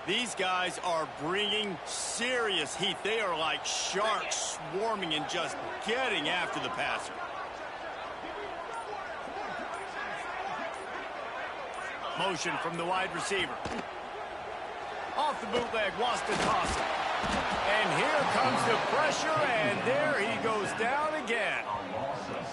These guys are bringing serious heat. They are like sharks swarming and just getting after the passer. Motion from the wide receiver. Off the bootleg, wants to toss it. And here comes the pressure, and there he goes down again.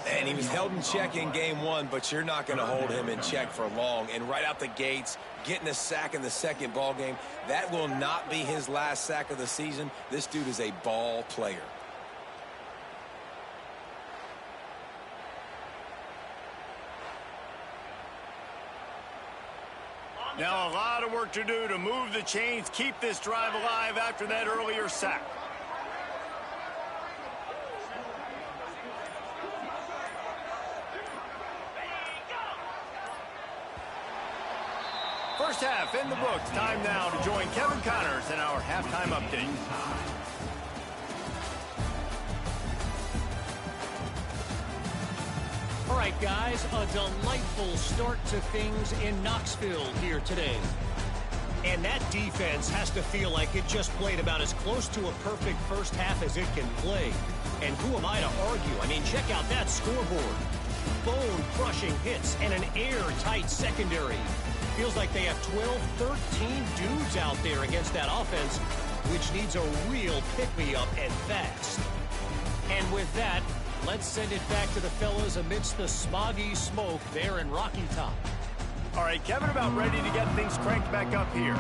And he was held in check in game one, but you're not going to hold him in check for long. And right out the gates, getting a sack in the second ball game, that will not be his last sack of the season. This dude is a ball player. Now a lot of work to do to move the chains, keep this drive alive after that earlier sack. First half in the books. Time now to join Kevin Connors in our halftime update. All right, guys, a delightful start to things in Knoxville here today. And that defense has to feel like it just played about as close to a perfect first half as it can play. And who am I to argue? I mean, check out that scoreboard. Bone-crushing hits and an airtight secondary. Feels like they have 12, 13 dudes out there against that offense, which needs a real pick-me-up and fast. And with that, let's send it back to the fellas amidst the smoggy smoke there in Rocky Top. All right, Kevin, about ready to get things cranked back up here.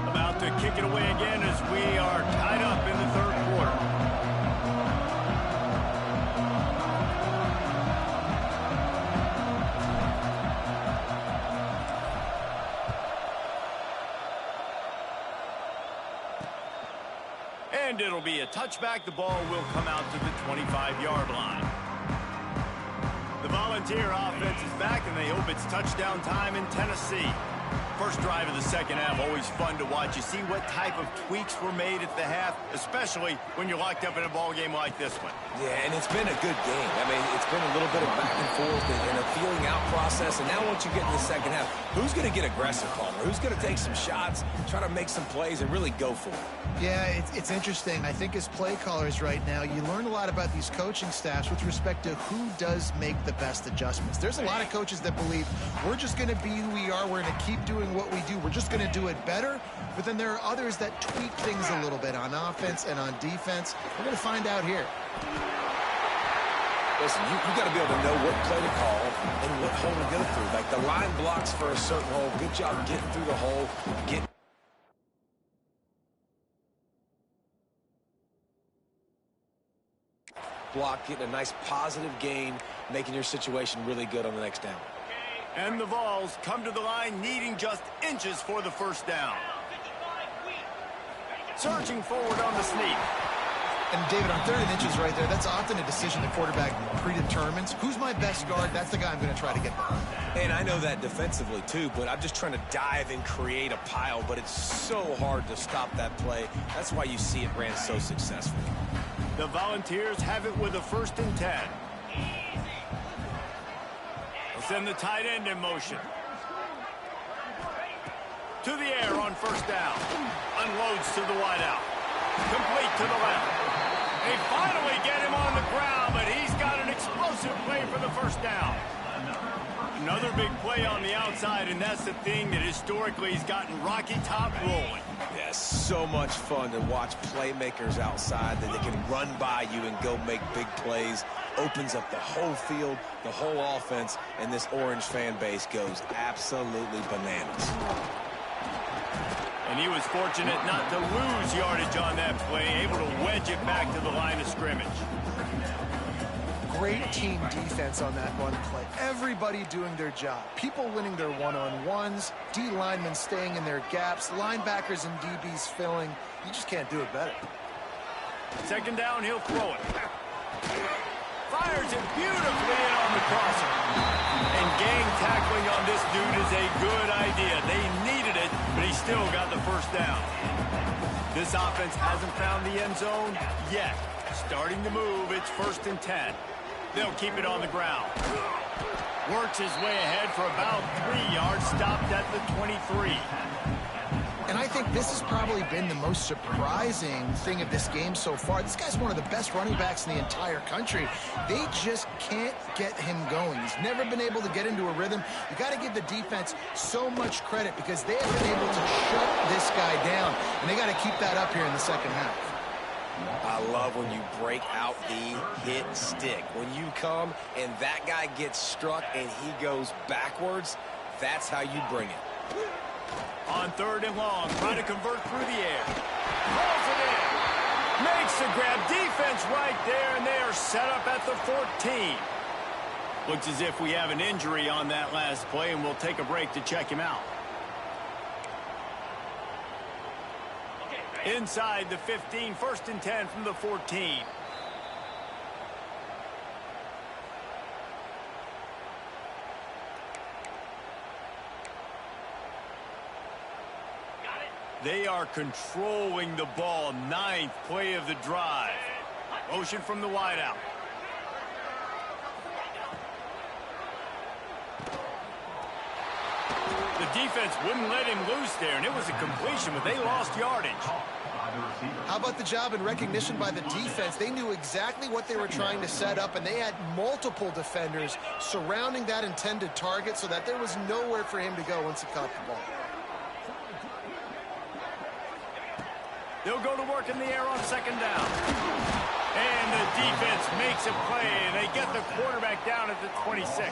About to kick it away again as we are tied up in the third quarter. And it'll be a touchback. The ball will come out to the 25-yard line. The Volunteer offense is back, and they hope it's touchdown time in Tennessee. First drive of the second half, always fun to watch. You see what type of tweaks were made at the half, especially when you're locked up in a ball game like this one. Yeah, and it's been a good game. I mean, it's been a little bit of back and forth and a feeling out process. And now once you get in the second half, who's going to get aggressive, Palmer? Who's going to take some shots, try to make some plays, and really go for it? Yeah, it's interesting. I think as play callers right now, you learn a lot about these coaching staffs with respect to who does make the best adjustments. There's a lot of coaches that believe we're just going to be who we are. We're going to keep doing what we do. We're just going to do it better. But then there are others that tweak things a little bit on offense and on defense. We're going to find out here. Listen, you got to be able to know what play to call and what hole to go through. Like the line blocks for a certain hole. Good job getting through the hole. Block, getting a nice positive gain, making your situation really good on the next down. And the Vols come to the line needing just inches for the first down. Surging forward on the sneak. And David, on 3rd and inches right there, that's often a decision the quarterback predetermines. Who's my best guard? That's the guy I'm going to try to get behind. And I know that defensively too, but I'm just trying to dive and create a pile, but it's so hard to stop that play. That's why you see it ran so successfully. The Volunteers have it with a 1st and 10. They'll send the tight end in motion. To the air on 1st down. Unloads to the wideout. Complete to the left. They finally get him on the ground, but he's got an explosive play for the 1st down. Another big play on the outside, and that's the thing that historically has gotten Rocky Top rolling. Yeah, so much fun to watch playmakers outside that they can run by you and go make big plays. Opens up the whole field, the whole offense, and this Orange fan base goes absolutely bananas. And he was fortunate not to lose yardage on that play, able to wedge it back to the line of scrimmage. Great team defense on that run play. Everybody doing their job. People winning their one-on-ones, D linemen staying in their gaps, linebackers and DBs filling. You just can't do it better. 2nd down, he'll throw it. Fires it beautifully in on the crosser. And gang tackling on this dude is a good idea. They needed it, but he still got the 1st down. This offense hasn't found the end zone yet. Starting to move, it's 1st and 10. They'll keep it on the ground. Works his way ahead for about 3 yards, stopped at the 23. And I think this has probably been the most surprising thing of this game so far. This guy's one of the best running backs in the entire country. They just can't get him going. He's never been able to get into a rhythm. You got to give the defense so much credit because they have been able to shut this guy down, and they got to keep that up here in the second half. I love when you break out the hit stick. When you come and that guy gets struck and he goes backwards, that's how you bring it. On 3rd and long, trying to convert through the air. Calls it in. Makes the grab. Defense right there, and they are set up at the 14. Looks as if we have an injury on that last play, and we'll take a break to check him out. Inside the 15, 1st and 10 from the 14. They are controlling the ball. 9th play of the drive. Motion from the wideout. The defense wouldn't let him loose there, and it was a completion, but they lost yardage. How about the job and recognition by the defense? They knew exactly what they were trying to set up, and they had multiple defenders surrounding that intended target so that there was nowhere for him to go once he caught the ball. They'll go to work in the air on 2nd down. And the defense makes a play. They get the quarterback down at the 26.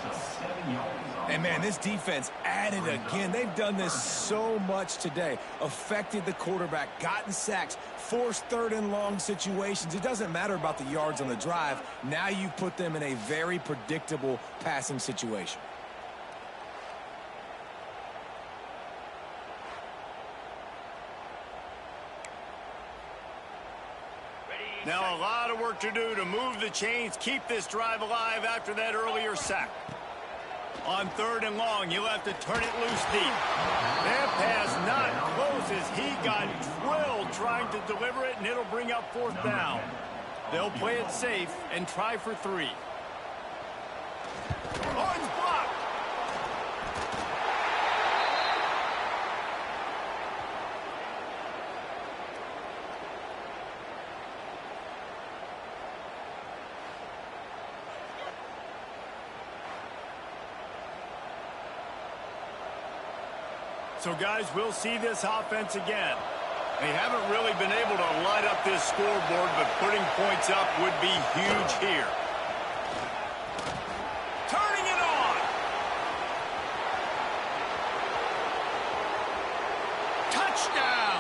And, man, this defense added again. They've done this so much today. Affected the quarterback, gotten sacks, forced 3rd and long situations. It doesn't matter about the yards on the drive. Now you put them in a very predictable passing situation. Now a lot of work to do to move the chains, keep this drive alive after that earlier sack. On 3rd and long, you'll have to turn it loose deep. That pass not close as he got drilled trying to deliver it, and it'll bring up 4th down. They'll play it safe and try for 3. Oh, it's blocked. So, guys, we'll see this offense again. They haven't really been able to light up this scoreboard, but putting points up would be huge here. Turning it on. Touchdown.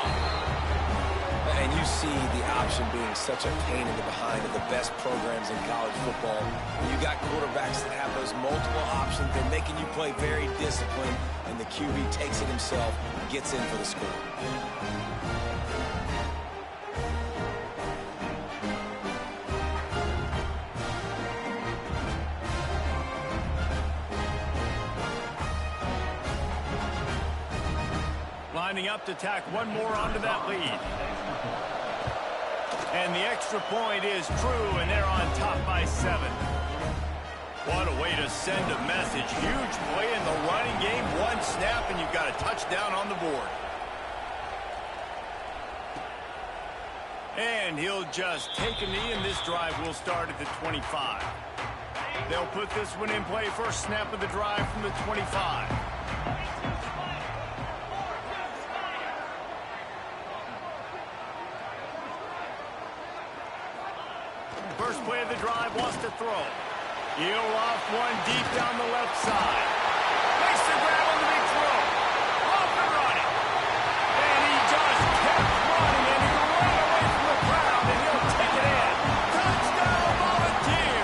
And you see the option being such a pain in the behind of the best programs in college football. When you got quarterbacks that have those multiple options, they're making you play very disciplined, and the QB takes it himself and gets in for the score. Lining up to tack one more onto that lead. And the extra point is true, and they're on top by 7. What a way to send a message. Huge play in the running game. One snap, and you've got a touchdown on the board. And he'll just take a knee, and this drive will start at the 25. They'll put this one in play. First snap of the drive from the 25. First play of the drive, wants to throw. He'll off one deep down the left side. Makes the grab on the big throw. Off and running. And he just kept running, and he'll run away from the crowd, and he'll take it in. Touchdown, Volunteer.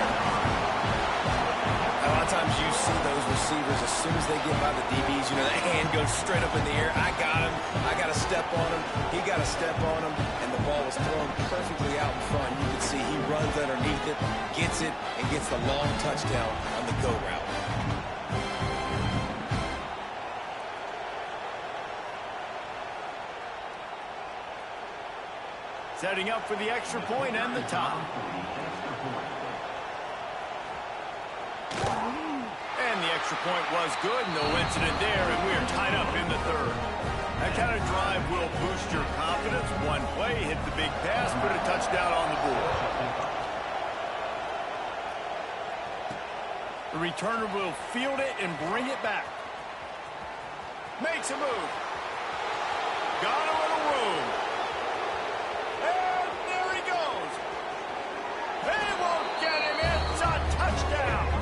A lot of times you see those receivers, as soon as they get by the DBs, you know, that hand goes straight up in the air. I got him. I got to step on him. He got to step on him. And the ball was thrown perfectly out in front. You can see he runs underneath it, gets it, and gets the long touchdown on the go route. Setting up for the extra point and the top. extra point was good, no incident there, and we are tied up in the third. That kind of drive will boost your confidence. One play, hit the big pass, put a touchdown on the board. The returner will field it and bring it back. Makes a move. Got a little room. And there he goes. They won't get him. It's a touchdown.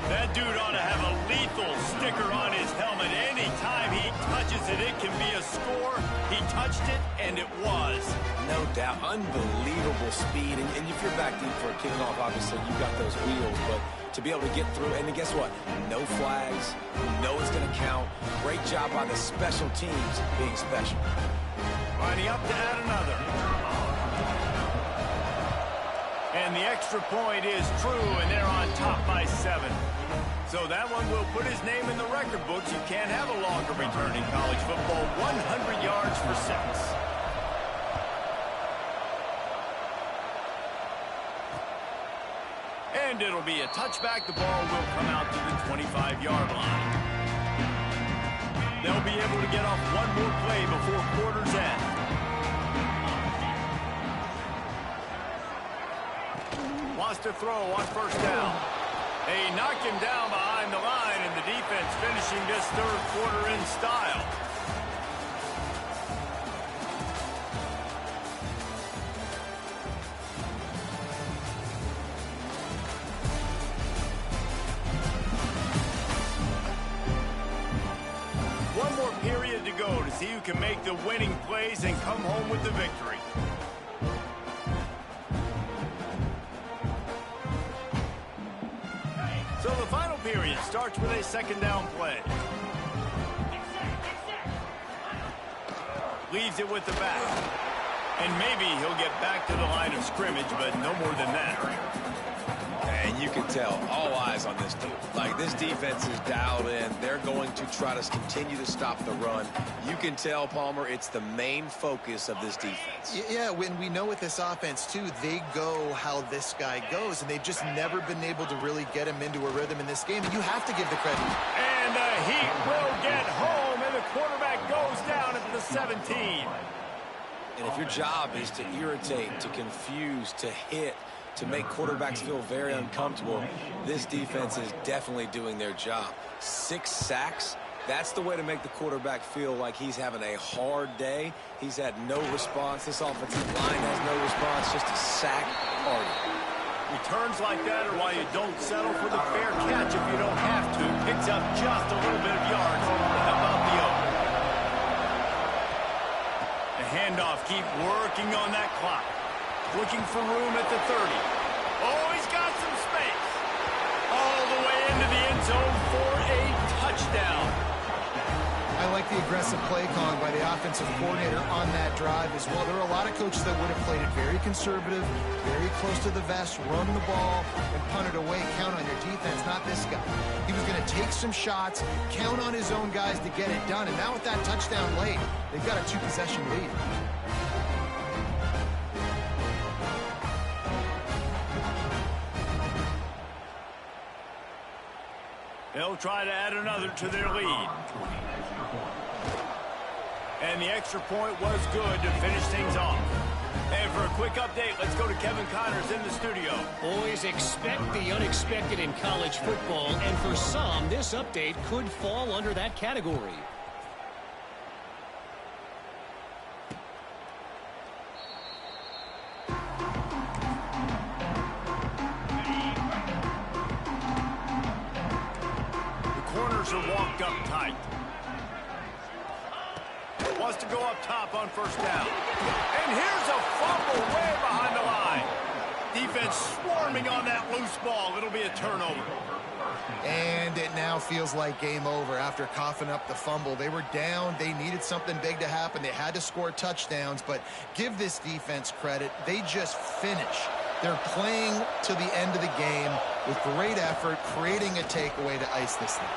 That dude ought to have a lethal sticker on his helmet. Anytime he touches it, it can be a score. He touched it, and it was. No doubt. Unbelievable speed. And if you're back deep for a kickoff, obviously you've got those wheels. But to be able to get through, and guess what? No flags. You know it's going to count. Great job by the special teams being special. Lining up to add another. And the extra point is true, and they're on top by 7. So that one will put his name in the record books. You can't have a longer return in college football. 100 yards for 6. And it'll be a touchback. The ball will come out to the 25-yard line. They'll be able to get off one more play before quarter's end. Wants to throw on first down. They knock him down behind the line, and the defense finishing this third quarter in style. One more period to go to see who can make the winning plays and come home with the victory. So the final period starts with a second down play. Leaves it with the back. And maybe he'll get back to the line of scrimmage, but no more than that. And you can tell, all eyes on this dude. Like, this defense is dialed in. They're going to try to continue to stop the run. You can tell, Palmer, it's the main focus of this defense. Yeah, when we know with this offense, too, they go how this guy goes, and they've just never been able to really get him into a rhythm in this game. You have to give the credit. And the Heat will get home, and the quarterback goes down at the 17. And if your job is to irritate, to confuse, to hit, to make quarterbacks feel very uncomfortable, this defense is definitely doing their job. 6 sacks, that's the way to make the quarterback feel like he's having a hard day. He's had no response. This offensive line has no response, just a sack party. Returns like that are why you don't settle for the fair catch if you don't have to. Picks up just a little bit of yards to help out the open. The handoff, keep working on that clock. Looking for room at the 30. Oh, he's got some space. All the way into the end zone for a touchdown. I like the aggressive play calling by the offensive coordinator on that drive as well. There are a lot of coaches that would have played it very conservative, very close to the vest, run the ball, and punt it away. Count on your defense, not this guy. He was going to take some shots, count on his own guys to get it done. And now with that touchdown late, they've got a 2-possession lead. They'll try to add another to their lead. And the extra point was good to finish things off. And for a quick update, let's go to Kevin Connors in the studio. Boys, expect the unexpected in college football, and for some, this update could fall under that category. Are walked up tight. Wants to go up top on first down. And here's a fumble way behind the line. Defense swarming on that loose ball. It'll be a turnover. And it now feels like game over after coughing up the fumble. They were down. They needed something big to happen. They had to score touchdowns, but give this defense credit. They just finish. They're playing to the end of the game with great effort, creating a takeaway to ice this thing.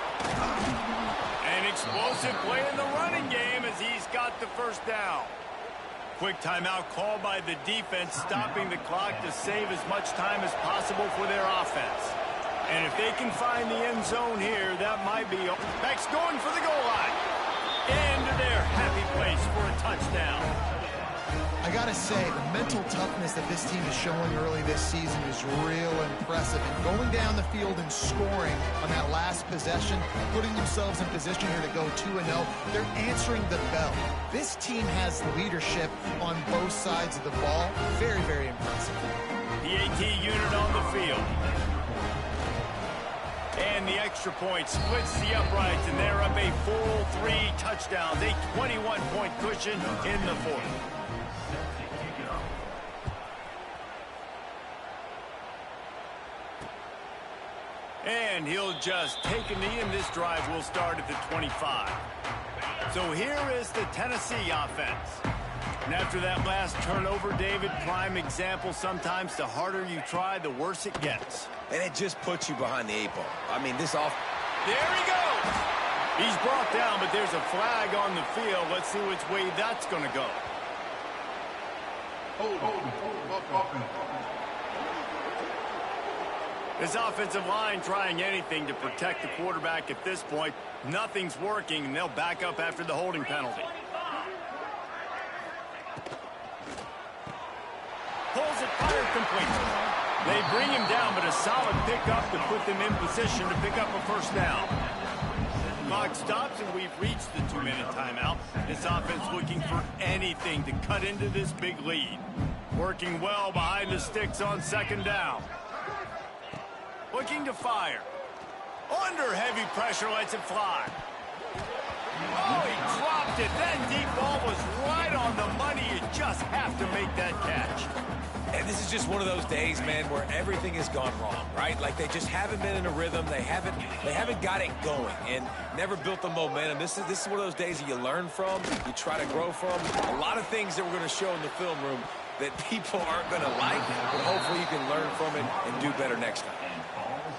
An explosive play in the running game as he's got the first down. Quick timeout called by the defense, stopping the clock to save as much time as possible for their offense. And And if they can find the end zone here, that might be... Beck's going for the goal line. Into their happy place for a touchdown. I got to say, the mental toughness that this team is showing early this season is real impressive. And going down the field and scoring on that last possession, putting themselves in position here to go 2-0, they're answering the bell. This team has leadership on both sides of the ball. Very, very impressive. The AT unit on the field. And the extra point splits the uprights, and they're up a full 3 touchdowns, a 21-point cushion in the fourth. And he'll just take a knee, and this drive will start at the 25. So here is the Tennessee offense. And after that last turnover, David, prime example, sometimes the harder you try, the worse it gets. And it just puts you behind the 8 ball. I mean, this off. There he goes. He's brought down, but there's a flag on the field. Let's see which way that's going to go. This offensive line trying anything to protect the quarterback at this point. Nothing's working, and they'll back up after the holding penalty. Pulls it, fired complete. They bring him down, but a solid pickup to put them in position to pick up a first down. Clock stops, and we've reached the 2-minute timeout. This offense looking for anything to cut into this big lead. Working well behind the sticks on second down. Looking to fire. Under heavy pressure, lets it fly. Oh, he dropped it. That deep ball was right on the money. You just have to make that catch. And this is just one of those days, man, where everything has gone wrong, right? Like they just haven't been in a rhythm. They haven't got it going and never built the momentum. This is one of those days that you learn from, you try to grow from. A lot of things that we're going to show in the film room that people aren't going to like, but hopefully you can learn from it and do better next time.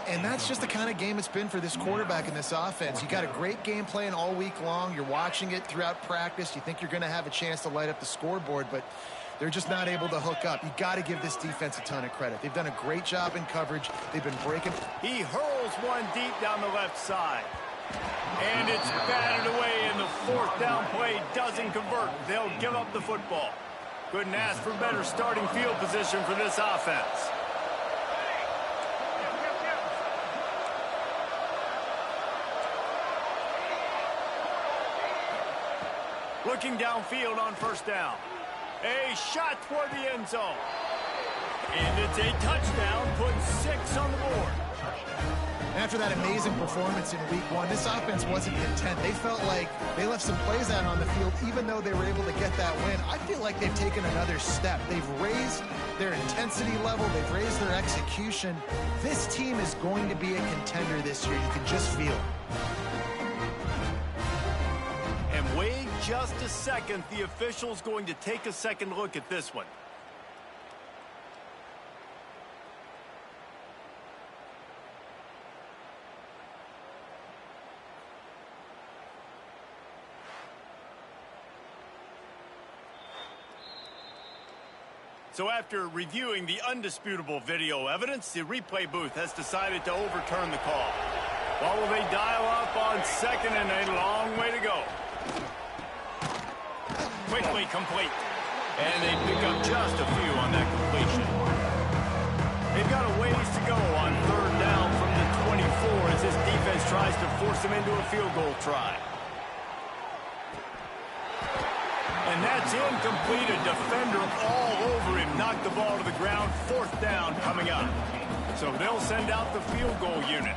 And that's just the kind of game it's been for this quarterback in this offense. You got a great game plan all week long. You're watching it throughout practice. You think you're going to have a chance to light up the scoreboard, but they're just not able to hook up. You got to give this defense a ton of credit. They've done a great job in coverage. They've been breaking. He hurls one deep down the left side. And it's batted away, and the fourth down play doesn't convert. They'll give up the football. Couldn't ask for better starting field position for this offense. Looking downfield on first down. A shot toward the end zone. And it's a touchdown, putting 6 on the board. After that amazing performance in week 1, this offense wasn't content. They felt like they left some plays out on the field, even though they were able to get that win. I feel like they've taken another step. They've raised their intensity level. They've raised their execution. This team is going to be a contender this year. You can just feel it. And wait just a second. The official's going to take a second look at this one. So after reviewing the undisputable video evidence, the replay booth has decided to overturn the call. Well, will they dial up on second and a long way to go? Quickly complete. And they pick up just a few on that completion. They've got a ways to go on third down from the 24 as this defense tries to force them into a field goal try. And that's incomplete. A defender all over him. Knocked the ball to the ground. Fourth down coming up. So they'll send out the field goal unit.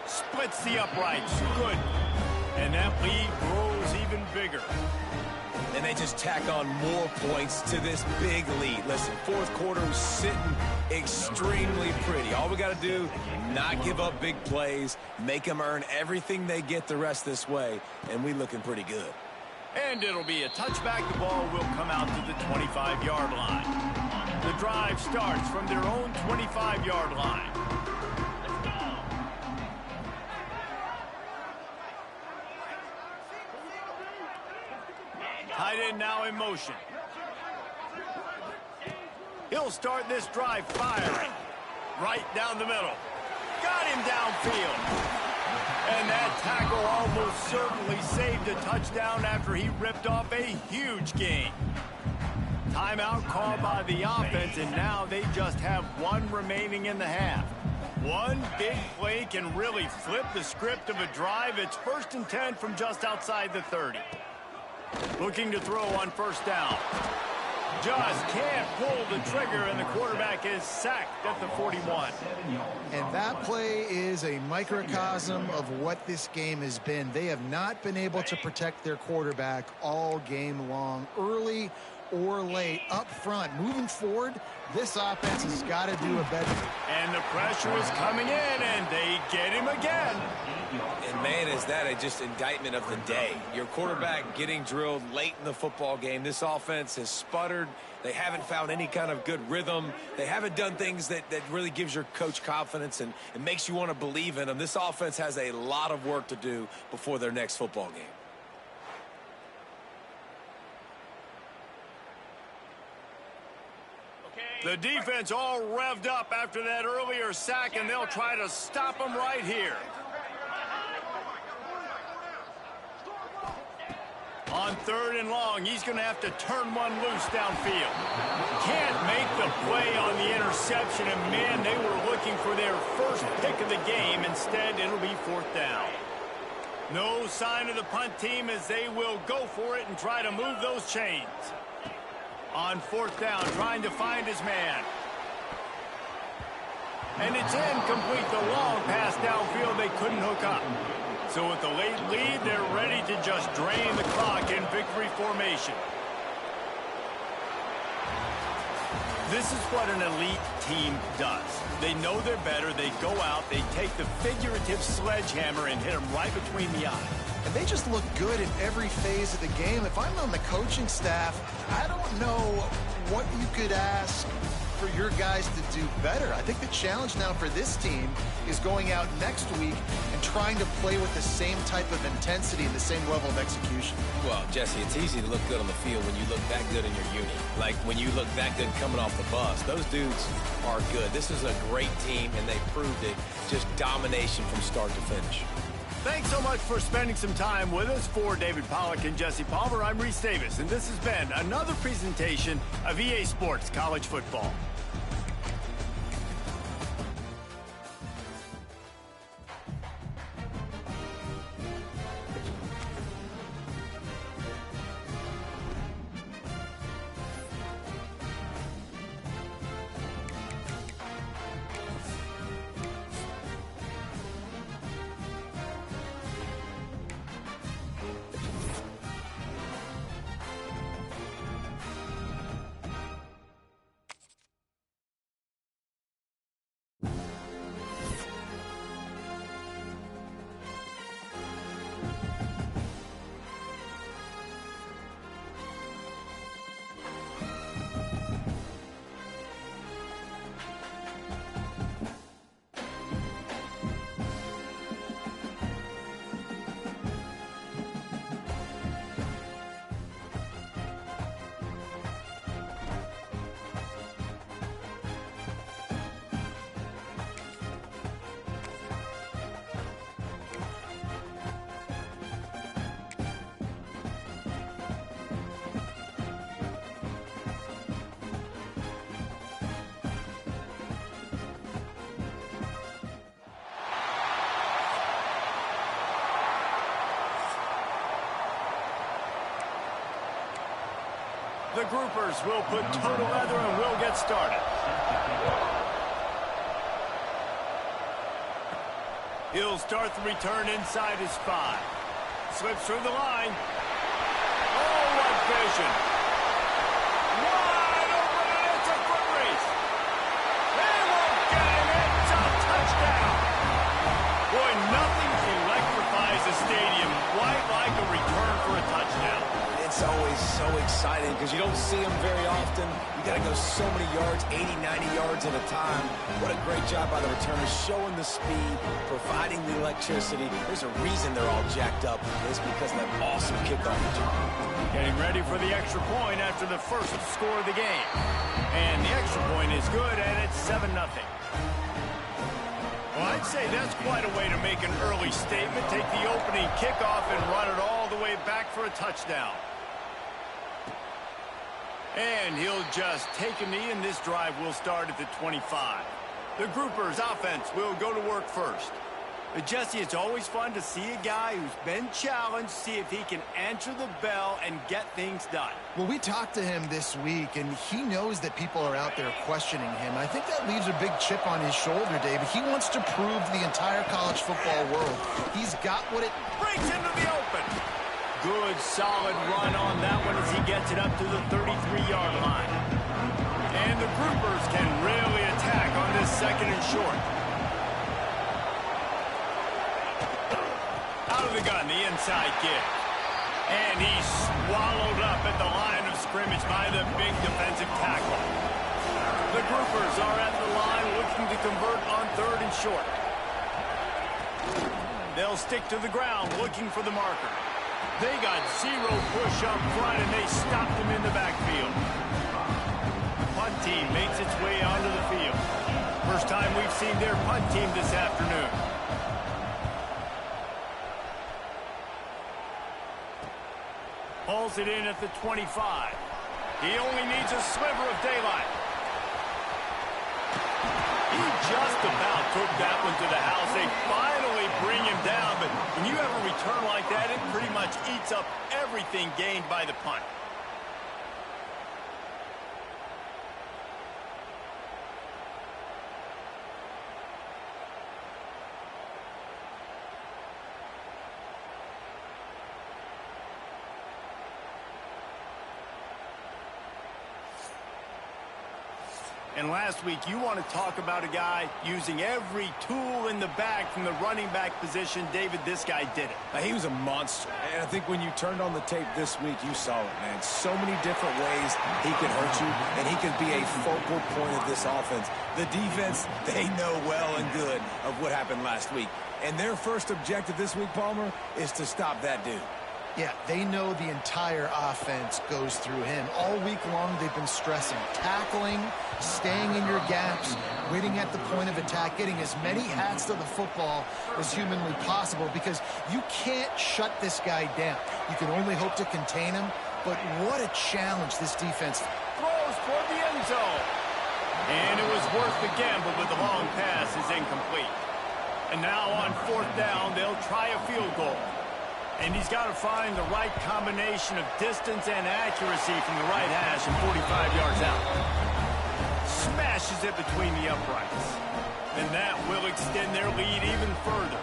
Splits the uprights. Good. And that lead grows even bigger. And they just tack on more points to this big lead. Listen, fourth quarter was sitting extremely pretty. All we got to do, not give up big plays, make them earn everything they get the rest this way, and we looking pretty good. And it'll be a touchback. The ball will come out to the 25-yard line. The drive starts from their own 25-yard line. Tight end now in motion. He'll start this drive firing. right down the middle. Got him downfield. And that tackle almost certainly saved a touchdown after he ripped off a huge gain. Timeout called by the offense, and now they just have one remaining in the half. One big play can really flip the script of a drive. It's 1st and 10 from just outside the 30. Looking to throw on 1st down. Just can't pull the trigger, and the quarterback is sacked at the 41. And that play is a microcosm of what this game has been. They have not been able to protect their quarterback all game long, early or late, up front. Moving forward, this offense has got to do a better. And the pressure is coming in, and they get him again. And, man, is that a just indictment of the day. Your quarterback getting drilled late in the football game. This offense has sputtered. They haven't found any kind of good rhythm. They haven't done things that really gives your coach confidence and makes you want to believe in them. This offense has a lot of work to do before their next football game. The defense all revved up after that earlier sack, and they'll try to stop him right here. On 3rd and long, he's going to have to turn one loose downfield. Can't make the play on the interception, and man, they were looking for their first pick of the game. Instead, it'll be 4th down. No sign of the punt team as they will go for it and try to move those chains. On 4th down, trying to find his man. And it's incomplete. The long pass downfield, they couldn't hook up. So with the late lead, they're ready to just drain the clock in victory formation. This is what an elite team does. They know they're better. They go out, they take the figurative sledgehammer and hit them right between the eyes. And they just look good in every phase of the game. If I'm on the coaching staff, I don't know what you could ask for your guys to do better. I think the challenge now for this team is going out next week and trying to play with the same type of intensity and the same level of execution. Well, Jesse, it's easy to look good on the field when you look that good in your unit. Like when you look that good coming off the bus. Those dudes are good. This is a great team, and they proved it. Just domination from start to finish. Thanks so much for spending some time with us. For David Pollack and Jesse Palmer, I'm Reese Davis, and this has been another presentation of EA Sports College Football. The groupers will put toe together and we'll get started. He'll start the return inside his 5. Slips through the line. Oh, what vision. Wide open, and it's a foot race. They won't get him. It's a touchdown. Boy, nothing electrifies a stadium quite like a return for a touchdown. It's always so exciting because you don't see them very often. You got to go so many yards, 80, 90 yards at a time. What a great job by the returners, showing the speed, providing the electricity. There's a reason they're all jacked up. It's because of that awesome kickoff return. Getting ready for the extra point after the first score of the game. And the extra point is good, and it's 7-0. say that's quite a way to make an early statement. Take the opening kickoff and run it all the way back for a touchdown. And he'll just take a knee, and this drive will start at the 25. The Groupers offense will go to work first. But Jesse, it's always fun to see a guy who's been challenged, see if he can answer the bell and get things done. Well, we talked to him this week, and he knows that people are out there questioning him. I think that leaves a big chip on his shoulder, David. He wants to prove to the entire college football world he's got what it breaks into the open. Good, solid run on that one as he gets it up to the 33-yard line. And the Groupers can really attack on this second and short. Out of the gun, the inside kick. And he's swallowed up at the line of scrimmage by the big defensive tackle. The Groupers are at the line looking to convert on third and short. They'll stick to the ground looking for the marker. They got zero push up front, and they stopped him in the backfield. The punt team makes its way onto the field. First time we've seen their punt team this afternoon. Pulls it in at the 25. He only needs a sliver of daylight. He just about took that one to the house. They finally bring him down, but when you have a return like that, it pretty much eats up everything gained by the punt. And last week, you want to talk about a guy using every tool in the bag from the running back position. David, this guy did it. He was a monster. And I think when you turned on the tape this week, you saw it, man. So many different ways he could hurt you, and he could be a focal point of this offense. The defense, they know well and good of what happened last week. And their first objective this week, Palmer, is to stop that dude. Yeah, they know the entire offense goes through him. All week long, they've been stressing, tackling, staying in your gaps, waiting at the point of attack, getting as many hats to the football as humanly possible, because you can't shut this guy down. You can only hope to contain him, but what a challenge this defense throws toward the end zone. And it was worth the gamble, but the long pass is incomplete. And now on fourth down, they'll try a field goal. And he's got to find the right combination of distance and accuracy from the right hash and 45 yards out. Smashes it between the uprights. And that will extend their lead even further.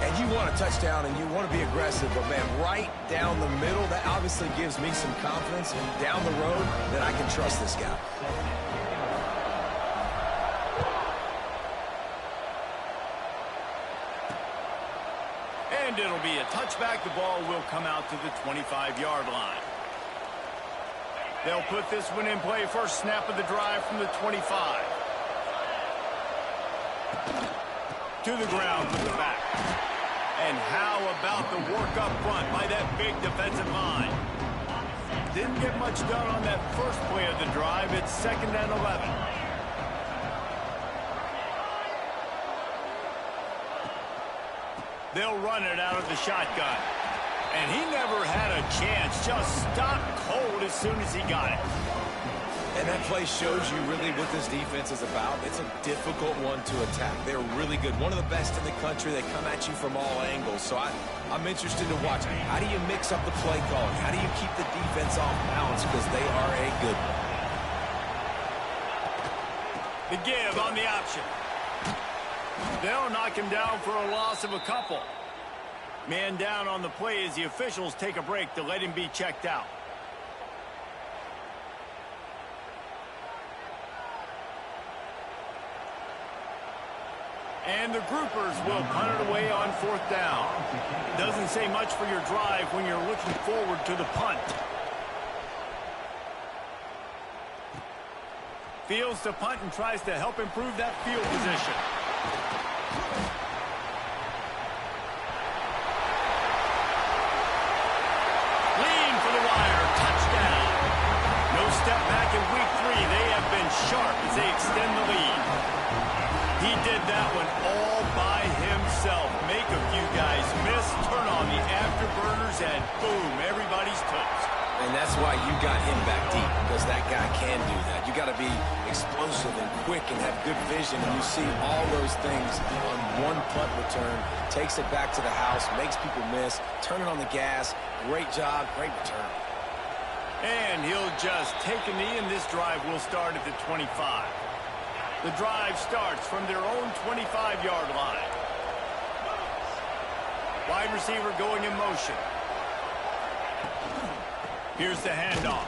And you want a touchdown and you want to be aggressive, but, man, right down the middle, that obviously gives me some confidence down the road that I can trust this guy. And it'll be a touchback. The ball will come out to the 25-yard line. They'll put this one in play. First snap of the drive from the 25. To the ground with the back. And how about the work up front by that big defensive line? Didn't get much done on that first play of the drive. It's 2nd and 11. They'll run it out of the shotgun. And he never had a chance. Just stopped cold as soon as he got it. And that play shows you really what this defense is about. It's a difficult one to attack. They're really good. One of the best in the country. They come at you from all angles. So I'm interested to watch. How do you mix up the play calling? How do you keep the defense off balance? Because they are a good one. The give on the option. They'll knock him down for a loss of a couple. Man down on the play as the officials take a break to let him be checked out. And the Groupers will punt it away on 4th down. Doesn't say much for your drive when you're looking forward to the punt. Fields to punt and tries to help improve that field position. Lean for the wire. Touchdown. No step back in week 3. They have been sharp as they extend the lead. He He did that one all by himself. Make a few guys miss, turn on the afterburners, and boom, everybody's toast. And that's why you got him back deep, because that guy can do that. You got to be explosive and quick and have good vision, and you see all those things on one punt return. Takes it back to the house, makes people miss, turning on the gas. Great job, great return. And he'll just take a knee, and this drive will start at the 25. The drive starts from their own 25-yard line. Wide receiver going in motion. Here's the handoff.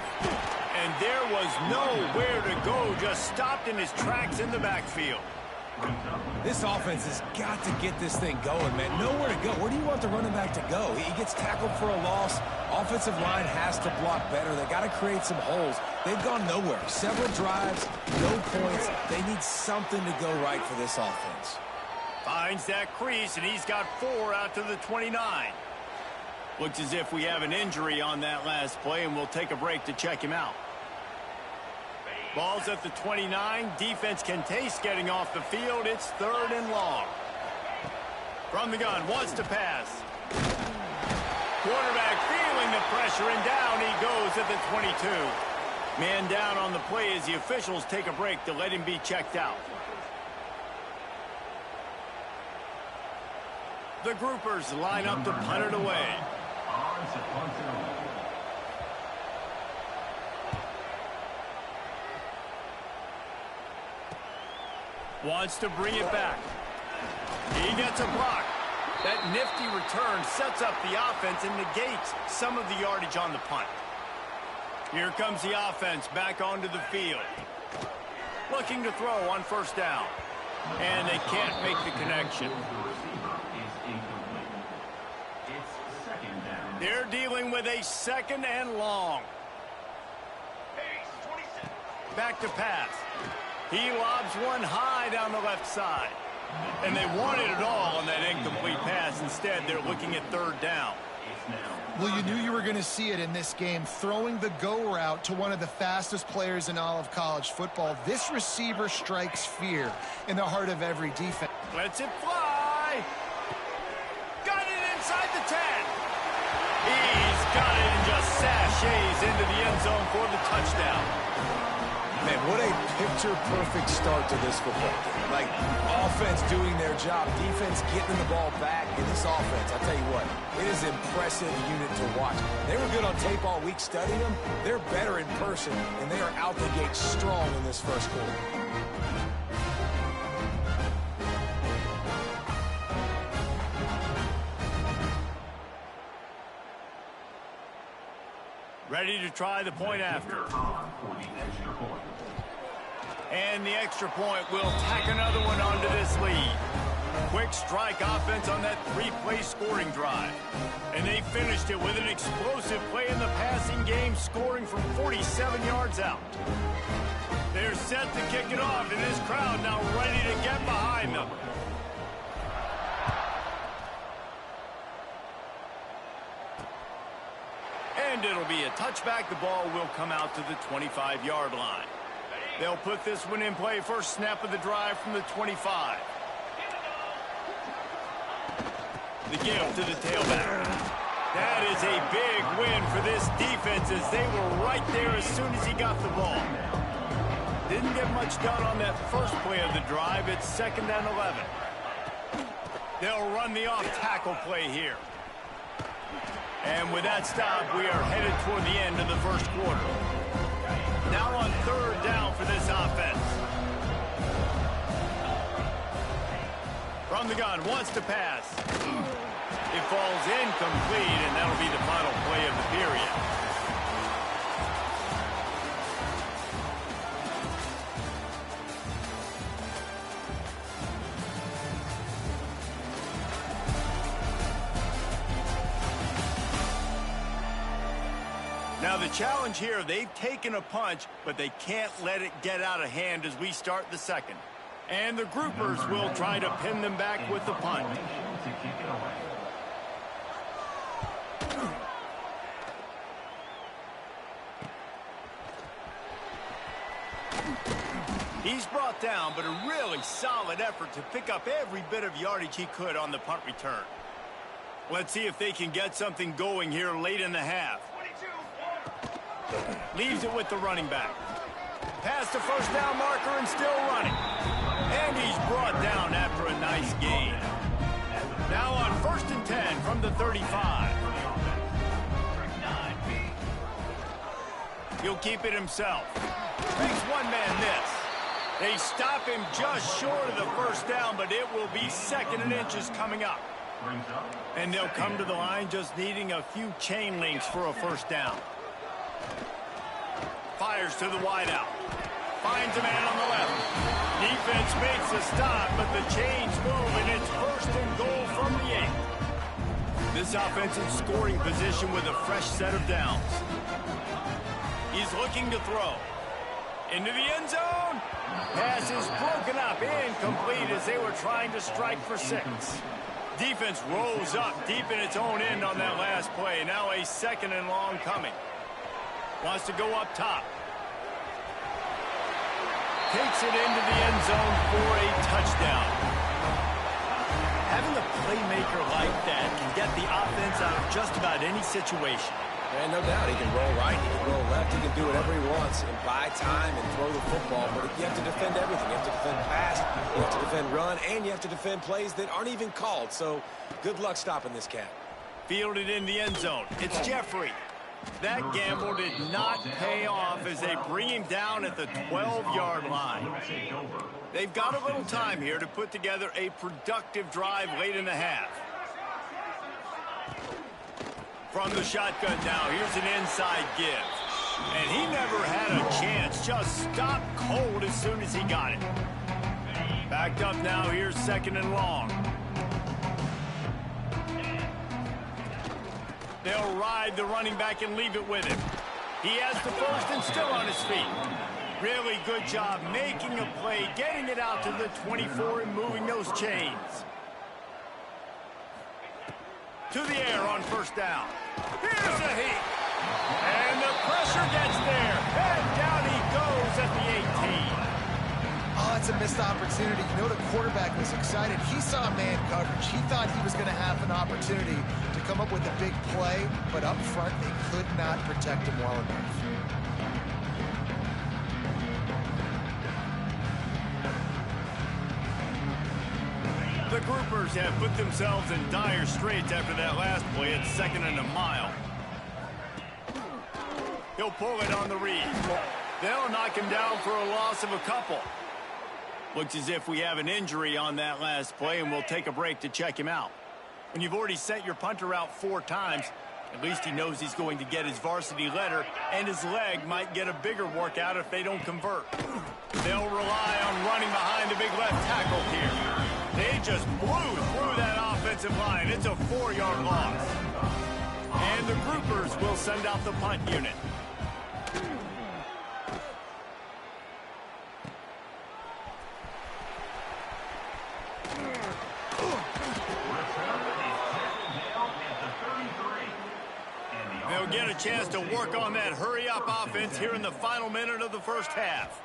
And there was nowhere to go, just stopped in his tracks in the backfield. This offense has got to get this thing going, man. Nowhere to go. Where do you want the running back to go? He gets tackled for a loss. Offensive line has to block better. They got to create some holes. They've gone nowhere. Several drives, no points. They need something to go right for this offense. Finds that crease, and he's got 4 out to the 29. Looks as if we have an injury on that last play, and we'll take a break to check him out. Ball's at the 29. Defense can taste getting off the field. It's 3rd and long. From the gun, wants to pass. Quarterback feeling the pressure, and down he goes at the 22. Man down on the play as the officials take a break to let him be checked out. The groupers line up to punt it away. Wants to bring it back. He gets a block. That nifty return sets up the offense and negates some of the yardage on the punt. Here comes the offense back onto the field. Looking to throw on 1st down. And they can't make the connection. They're dealing with a 2nd and long. Back to pass. He lobs one high down the left side. And they wanted it all on that incomplete pass. Instead, they're looking at 3rd down. Well, you knew you were going to see it in this game. Throwing the go route to one of the fastest players in all of college football. This receiver strikes fear in the heart of every defense. Lets it fly. Got it inside the 10. He's got it and just sashays into the end zone for the touchdown. Man, what a picture-perfect start to this football game. Like, offense doing their job, defense getting the ball back, and this offense, I'll tell you what, it is an impressive unit to watch. They were good on tape all week studying them. They're better in person, and they are out the gate strong in this first quarter. Ready to try the point after. And the extra point will tack another one onto this lead. Quick strike offense on that 3-play scoring drive. And they finished it with an explosive play in the passing game, scoring from 47 yards out. They're set to kick it off, and this crowd now ready to get behind them. And it'll be a touchback. The ball will come out to the 25-yard line. They'll put this one in play. First snap of the drive from the 25. The give to the tailback. That is a big win for this defense as they were right there as soon as he got the ball. Didn't get much done on that first play of the drive. It's 2nd and 11. They'll run the off-tackle play here. And with that stop, we are headed toward the end of the first quarter. Now on 3rd down for this offense. From the gun, wants to pass. It falls incomplete, and that'll be the final play of the period. Now the challenge here, they've taken a punch, but they can't let it get out of hand as we start the 2nd. And the groupers will try to pin them back with the punt. He's brought down, but a really solid effort to pick up every bit of yardage he could on the punt return. Let's see if they can get something going here late in the half. Leaves it with the running back. Past the first down marker and still running. And he's brought down after a nice gain. Now on 1st and 10 from the 35. He'll keep it himself. Makes one man miss. They stop him just short of the first down, but it will be 2nd and inches coming up. And they'll come to the line just needing a few chain links for a first down. Fires to the wideout. Finds a man on the left. Defense makes a stop, but the chains move, and it's 1st and goal from the 8. This offensive scoring position with a fresh set of downs. He's looking to throw. Into the end zone. Pass is broken up, incomplete as they were trying to strike for 6. Defense rolls up deep in its own end on that last play. Now a 2nd and long coming. Wants to go up top. Takes it into the end zone for a touchdown. Having a playmaker like that can get the offense out of just about any situation. And no doubt, he can roll right, he can roll left, he can do whatever he wants and buy time and throw the football. But you have to defend everything. You have to defend pass, you have to defend run, and you have to defend plays that aren't even called. So good luck stopping this cat. Fielded in the end zone. It's Jeffrey. That gamble did not pay off as they bring him down at the 12-yard line. They've got a little time here to put together a productive drive late in the half. From the shotgun now, here's an inside give. And he never had a chance, just stopped cold as soon as he got it. Backed up now, here's 2nd and long. They'll ride the running back and leave it with him. He has the 1st and still on his feet. Really good job making a play, getting it out to the 24 and moving those chains. To the air on 1st down. Here's a heat. And the pressure gets there. And down he goes at the 18. Oh, it's a missed opportunity. You know, the quarterback was excited. He saw man coverage. He thought he was going to have an opportunity to come up with a big play, but up front, they could not protect him well enough. The Groupers have put themselves in dire straits after that last play at 2nd and a mile. He'll pull it on the read. They'll knock him down for a loss of a couple. Looks as if we have an injury on that last play, and we'll take a break to check him out. When you've already sent your punter out 4 times, at least he knows he's going to get his varsity letter, and his leg might get a bigger workout if they don't convert. They'll rely on running behind the big left tackle here. They just blew through that offensive line. It's a 4-yard loss. And the Groupers will send out the punt unit. They'll get a chance to work on that hurry-up offense here in the final minute of the first half.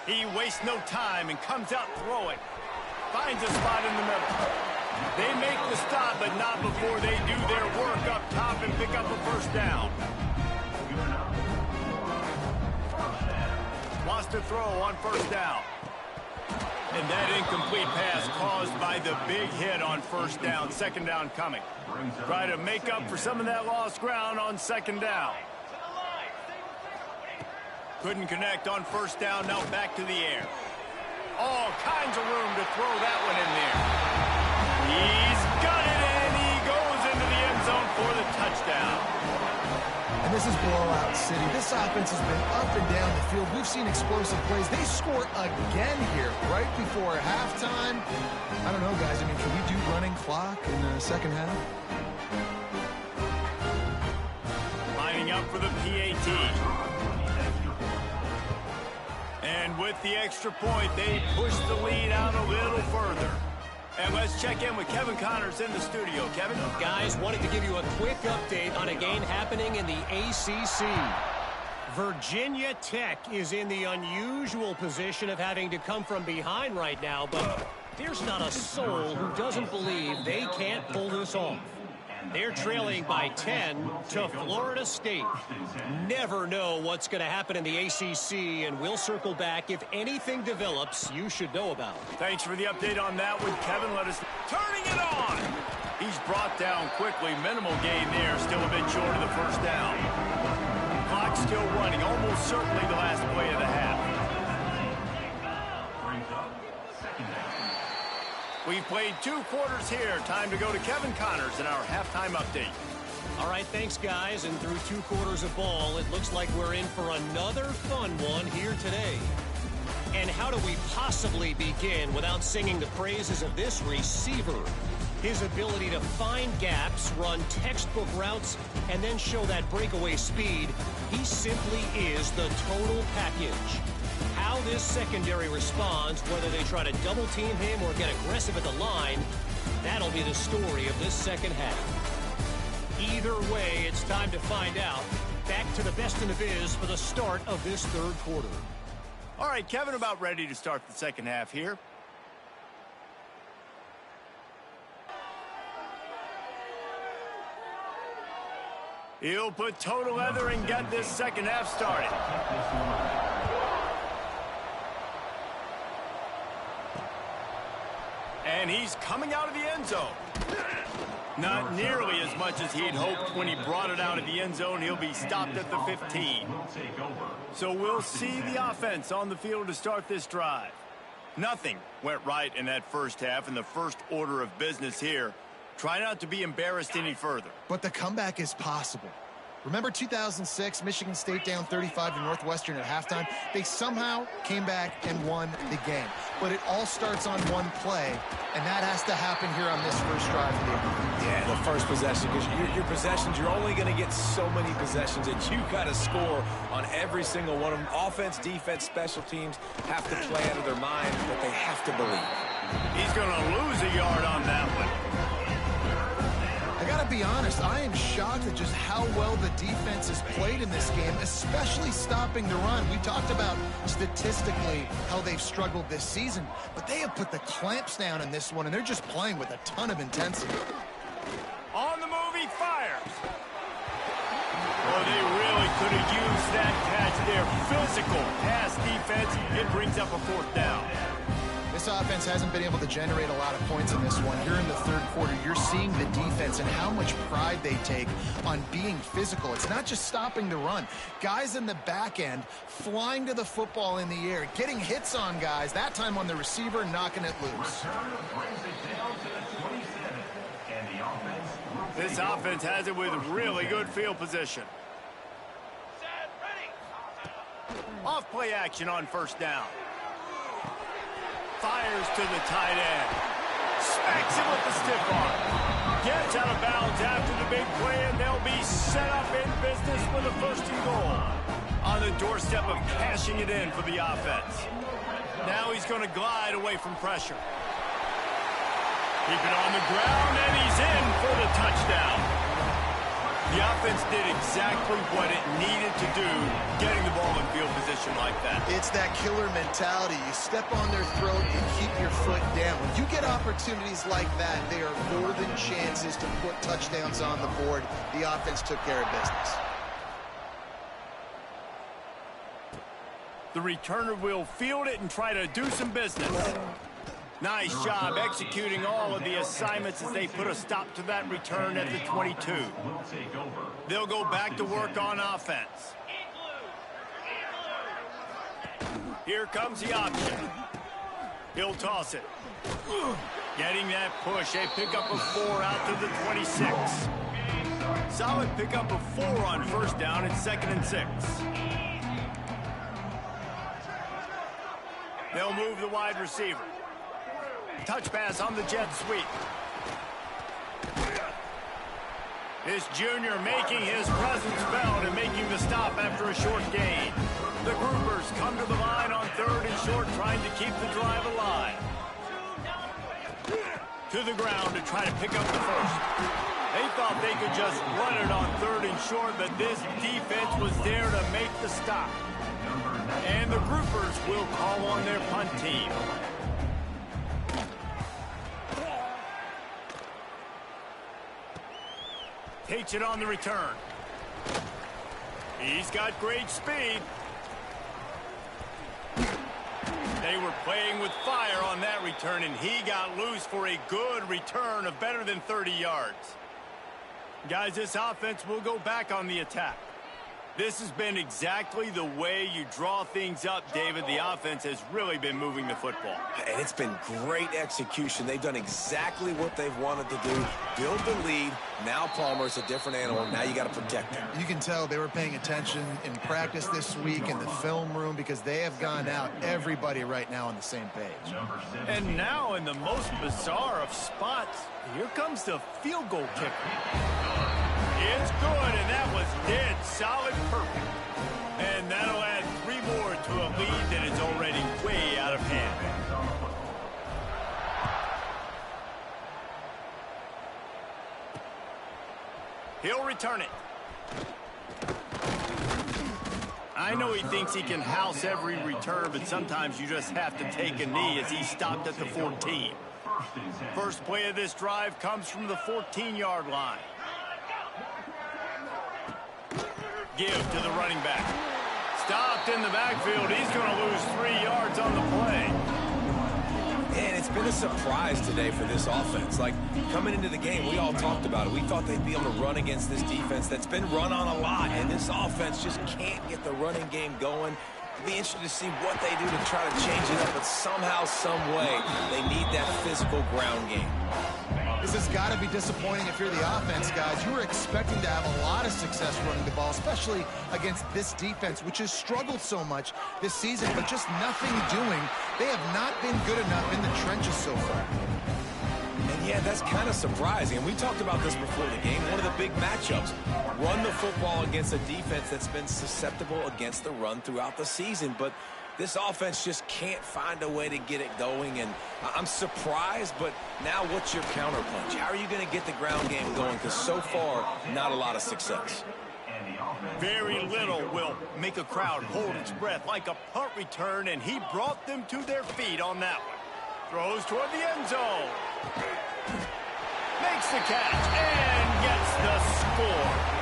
He wastes no time and comes out throwing. Finds a spot in the middle. They make the stop, but not before they do their work up top and pick up a first down. Wants to throw on 1st down. And that incomplete pass caused by the big hit on 1st down. 2nd down coming. Try to make up for some of that lost ground on 2nd down. Couldn't connect on 1st down. Now back to the air. All kinds of room to throw that one in there. He's got it, and he goes into the end zone for the touchdown. And this is blowout city. This offense has been up and down the field. We've seen explosive plays. They score again here right before halftime. I don't know, guys. I mean, can we do running clock in the 2nd half? Lining up for the PAT. And with the extra point, they push the lead out a little further. And let's check in with Kevin Connors in the studio. Kevin? Guys, wanted to give you a quick update on a game happening in the ACC. Virginia Tech is in the unusual position of having to come from behind right now, but there's not a soul who doesn't believe they can't pull this off. They're trailing by 10 to Florida State. Never know what's going to happen in the ACC, and we'll circle back if anything develops you should know about. Thanks for the update on that with Kevin. Let us turning it on. He's brought down quickly. Minimal gain there. Still a bit short of the first down. Clock still running. Almost certainly the last play of the half. We've played 2 quarters here. Time to go to Kevin Connors in our halftime update. All right, thanks, guys. And through 2 quarters of ball, it looks like we're in for another fun one here today. And how do we possibly begin without singing the praises of this receiver? His ability to find gaps, run textbook routes, and then show that breakaway speed. He simply is the total package. How this secondary responds, whether they try to double team him or get aggressive at the line, that'll be the story of this second half. Either way, it's time to find out. Back to the best in the biz for the start of this 3rd quarter. All right, Kevin, about ready to start the second half here. He'll put total leather and get this second half started. And he's coming out of the end zone. Not nearly as much as he'd hoped when he brought it out of the end zone. He'll be stopped at the 15. So we'll see the offense on the field to start this drive. Nothing went right in that first half, and the first order of business here. Try not to be embarrassed any further. But the comeback is possible. Remember 2006, Michigan State down 35 to Northwestern at halftime? They somehow came back and won the game. But it all starts on one play, and that has to happen here on this first drive of the game. Yeah, the first possession, because your possessions, you're only going to get so many possessions that you got to score on every single one of them. Offense, defense, special teams have to play out of their mind, but they have to believe. He's going to lose a yard on that one. I got to be honest, I am shocked at just how well the defense has played in this game, especially stopping the run. We talked about statistically how they've struggled this season, but they have put the clamps down in this one, and they're just playing with a ton of intensity. On the move, he fires. Oh, they really could have used that catch there. Physical pass defense. It brings up a 4th down. This offense hasn't been able to generate a lot of points in this one. Here in the 3rd quarter, you're seeing the defense and how much pride they take on being physical. It's not just stopping the run. Guys in the back end flying to the football in the air, getting hits on guys, that time on the receiver, knocking it loose. This offense has it with really good field position. Off play action on 1st down. Fires to the tight end. Smacks him with the stiff arm. Gets out of bounds after the big play, and they'll be set up in business for the 1st and goal. On the doorstep of cashing it in for the offense. Now he's going to glide away from pressure. Keep it on the ground, and he's in for the touchdown. The offense did exactly what it needed to do, getting the ball in field position like that. It's that killer mentality. You step on their throat, you keep your foot down. When you get opportunities like that, they are more than chances to put touchdowns on the board. The offense took care of business. The returner will field it and try to do some business. Nice job executing all of the assignments as they put a stop to that return at the 22. They'll go back to work on offense. Here comes the option. He'll toss it. Getting that push. A pickup of 4 out to the 26. Solid pickup of 4 on 1st down and 2nd and 6. They'll move the wide receiver. Touch pass on the jet sweep. This junior making his presence felt and making the stop after a short gain. The groupers come to the line on 3rd and short, trying to keep the drive alive. To the ground to try to pick up the 1st. They thought they could just run it on 3rd and short, but this defense was there to make the stop. And the groupers will call on their punt team. Takes it on the return. He's got great speed. They were playing with fire on that return, and he got loose for a good return of better than 30 yards. Guys, this offense will go back on the attack. This has been exactly the way you draw things up, David. The offense has really been moving the football. And it's been great execution. They've done exactly what they've wanted to do. Build the lead. Now Palmer's a different animal. Now you got to protect him. You can tell they were paying attention in practice this week in the film room because they have gone out, everybody right now on the same page. And now in the most bizarre of spots, here comes the field goal kicker. It's good, and that was dead solid perfect. And that'll add 3 more to a lead that is already way out of hand. He'll return it. I know he thinks he can house every return, but sometimes you just have to take a knee as he stopped at the 14. First play of this drive comes from the 14-yard line. Give to the running back. Stopped in the backfield. He's going to lose 3 yards on the play. And it's been a surprise today for this offense. Like, coming into the game, we all talked about it. We thought they'd be able to run against this defense that's been run on a lot, and this offense just can't get the running game going. It'll be interesting to see what they do to try to change it up, but somehow, some way, they need that physical ground game. This has got to be disappointing if you're the offense, guys. You were expecting to have a lot of success running the ball, especially against this defense, which has struggled so much this season, but just nothing doing. They have not been good enough in the trenches so far. And yeah, that's kind of surprising. And we talked about this before the game. One of the big matchups. Run the football against a defense that's been susceptible against the run throughout the season. But this offense just can't find a way to get it going, and I'm surprised, but now what's your counterpunch? How are you going to get the ground game going? Because so far, not a lot of success. Very little will make a crowd hold its breath like a punt return, and he brought them to their feet on that one. Throws toward the end zone. Makes the catch and gets the score.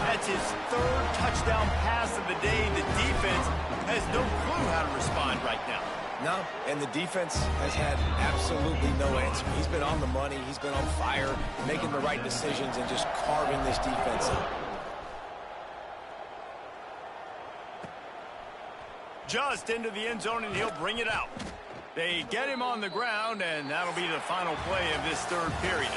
That's his 3rd touchdown pass of the day. The defense has no clue how to respond right now. No, and the defense has had absolutely no answer. He's been on the money. He's been on fire, making the right decisions and just carving this defense up. Just into the end zone, and he'll bring it out. They get him on the ground, and that'll be the final play of this 3rd period.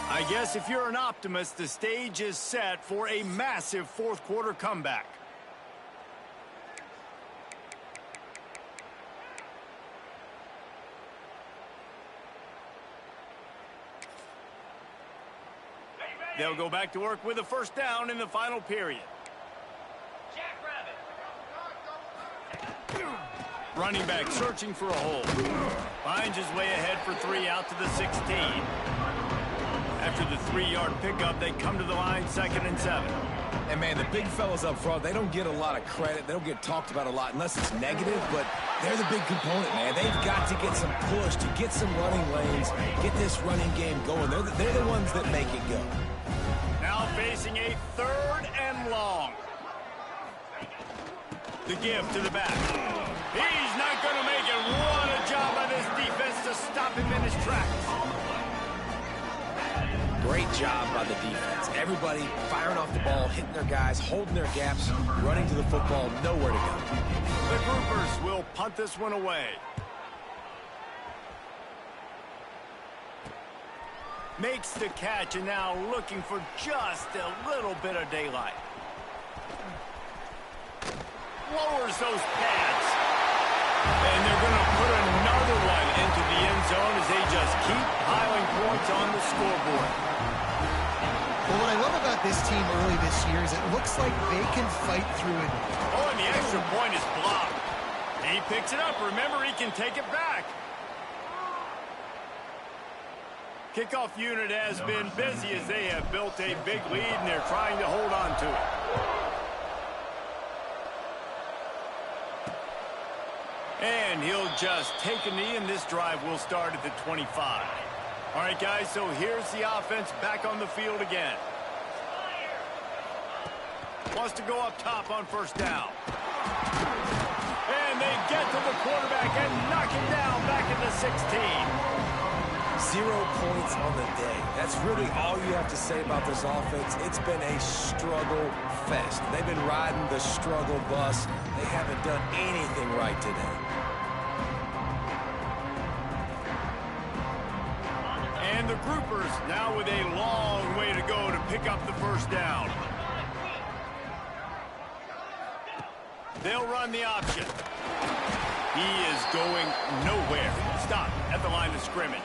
I guess if you're an optimist, the stage is set for a massive 4th quarter comeback. They'll go back to work with a 1st down in the final period. Running back searching for a hole. Finds his way ahead for 3 out to the 16. After the 3-yard pickup, they come to the line 2nd and 7. And, man, the big fellas up front, they don't get a lot of credit. They don't get talked about a lot unless it's negative, but they're the big component, man. They've got to get some push, to get some running lanes, get this running game going. They're the ones that make it go. Now facing a 3rd and long. The give to the back. He's not going to make it. What a job by this defense to stop him in his tracks. Great job by the defense. Everybody firing off the ball, hitting their guys, holding their gaps, running to the football, nowhere to go. The groupers will punt this one away. Makes the catch, and now looking for just a little bit of daylight. Lowers those pads. And they're going to put another one into the end zone as they just keep piling points on the scoreboard. Well, what I love about this team early this year is it looks like they can fight through it. Oh, and the extra point is blocked. He picks it up. Remember, he can take it back. Kickoff unit has been busy as they have built a big lead, and they're trying to hold on to it. And he'll just take a knee, and this drive will start at the 25. All right, guys, so here's the offense back on the field again. Wants to go up top on first down. And they get to the quarterback and knock him down back at the 16. 0 points on the day. That's really all you have to say about this offense. It's been a struggle fest. They've been riding the struggle bus. They haven't done anything right today. And the Groupers now with a long way to go to pick up the first down. They'll run the option. He is going nowhere. Stop at the line of scrimmage.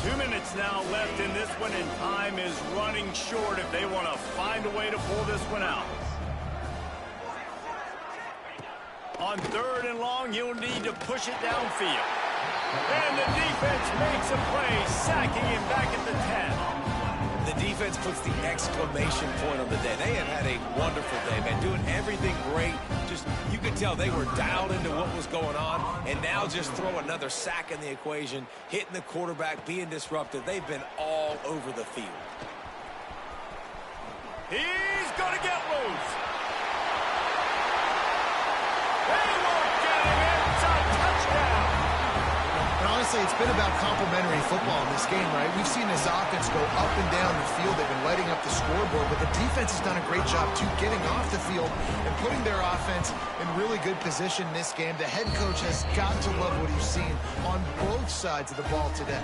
2 minutes now left in this one, and time is running short if they want to find a way to pull this one out. On 3rd and long, he'll need to push it downfield. And the defense makes a play, sacking him back at the 10. The defense puts the exclamation point on the day. They have had a wonderful day, man, doing everything great. Just, you could tell they were dialed into what was going on, and now just throw another sack in the equation, hitting the quarterback, being disruptive. They've been all over the field. He's going to get loose. They won't get him. It's a touchdown. And honestly, it's been about complementary football in this game, right? We've seen this offense go up and down the field. They've been lighting up the scoreboard, but the defense has done a great job, too, getting off the field and putting their offense in really good position in this game. The head coach has got to love what he's seen on both sides of the ball today.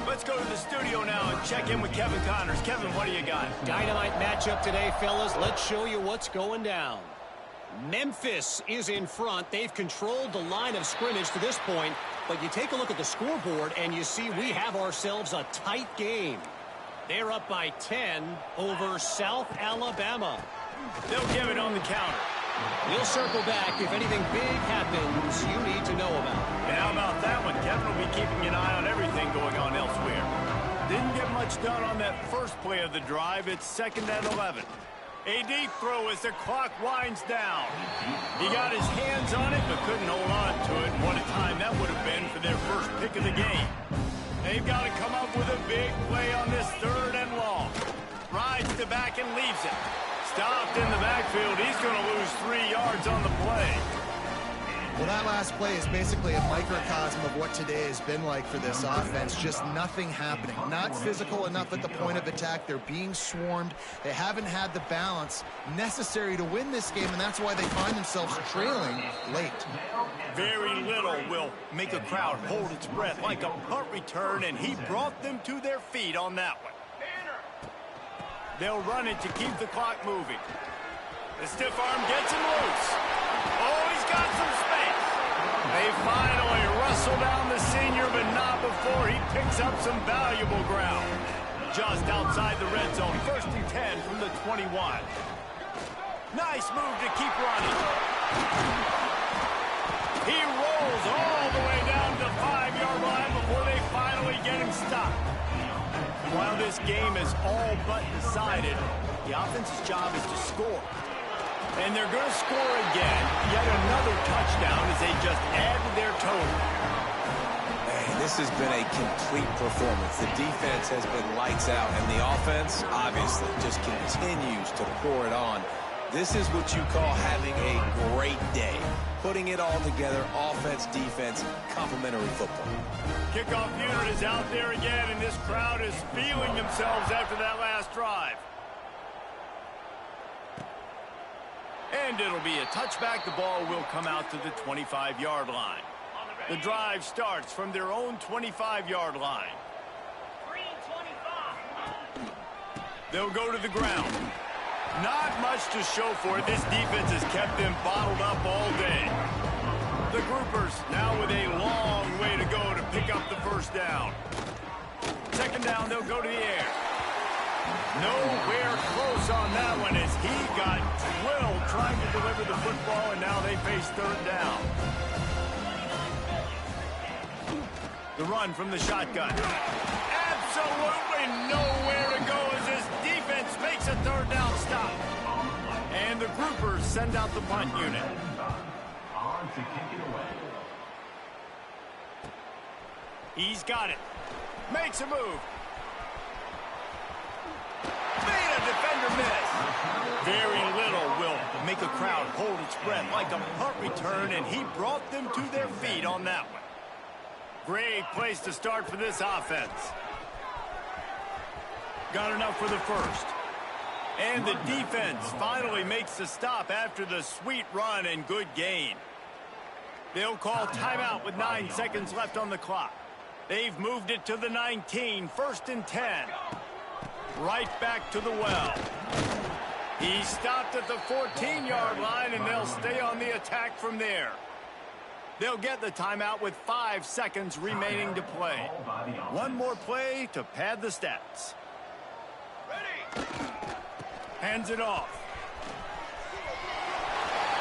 Let's go to the studio now and check in with Kevin Connors. Kevin, what do you got? Dynamite matchup today, fellas. Let's show you what's going down. Memphis is in front. They've controlled the line of scrimmage to this point, but you take a look at the scoreboard and you see we have ourselves a tight game. They're up by 10 over South Alabama. They'll give it on the counter. We'll circle back if anything big happens you need to know about. And how about that one? Kevin will be keeping an eye on everything going on elsewhere. Didn't get much done on that first play of the drive. It's 2nd and 11. A deep throw as the clock winds down. He got his hands on it, but couldn't hold on to it. And what a time that would have been for their first pick of the game. They've got to come up with a big play on this 3rd and long. Rides the back and leaves it. Stopped in the backfield. He's going to lose 3 yards on the play. Well, that last play is basically a microcosm of what today has been like for this offense. Just nothing happening. Not physical enough at the point of attack. They're being swarmed. They haven't had the balance necessary to win this game, and that's why they find themselves trailing late. Very little will make a crowd hold its breath like a punt return, and he brought them to their feet on that one. They'll run it to keep the clock moving. The stiff arm gets him loose. Oh, he's got some space. They finally wrestle down the senior, but not before he picks up some valuable ground. Just outside the red zone, 1st and 10 from the 21. Nice move to keep running. He rolls all the way down to the 5-yard line before they finally get him stopped. While this game is all but decided, the offense's job is to score. And they're going to score again. Yet another touchdown as they just add to their total. Man, this has been a complete performance. The defense has been lights out, and the offense, obviously, just continues to pour it on. This is what you call having a great day. Putting it all together, offense, defense, complementary football. Kickoff unit is out there again, and this crowd is feeling themselves after that last drive. And it'll be a touchback. The ball will come out to the 25-yard line. The drive starts from their own 25-yard line. They'll go to the ground. Not much to show for it. This defense has kept them bottled up all day. The Groupers now with a long way to go to pick up the first down. Second down, they'll go to the air. Nowhere close on that one as he got drilled trying to deliver the football, and now they face third down. The run from the shotgun. Absolutely nowhere to go as this defense makes a third down stop. And the groupers send out the punt unit. He's got it. Makes a move. Made a defender miss. Very little will make a crowd hold its breath like a punt return, and he brought them to their feet on that one. Great place to start for this offense. Got enough for the first. And the defense finally makes the stop after the sweet run and good gain. They'll call timeout with 9 seconds left on the clock. They've moved it to the 19, 1st and 10. Right back to the well. He stopped at the 14-yard line, and they'll stay on the attack from there. They'll get the timeout with 5 seconds remaining to play. One more play to pad the stats. Ready. Hands it off.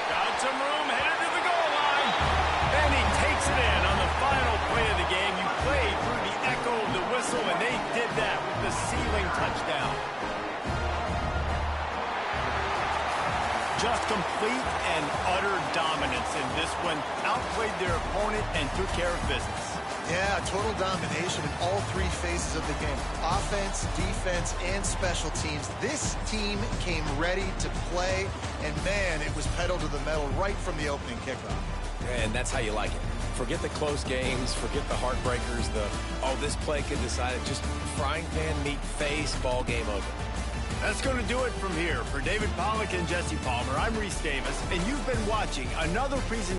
Got some room, headed to the goal line. And he takes it in on the final play of the game. You played through the echo of the whistle, and they did that with the ceiling touchdown. Just complete and utter dominance in this one. Outplayed their opponent and took care of business. Yeah, total domination in all 3 phases of the game. Offense, defense, and special teams. This team came ready to play, and man, it was pedal to the metal right from the opening kickoff. And that's how you like it. Forget the close games, forget the heartbreakers, this play could decide it. Just frying pan, meat face, ball game over. That's going to do it from here. For David Pollack and Jesse Palmer, I'm Reese Davis, and you've been watching another presentation.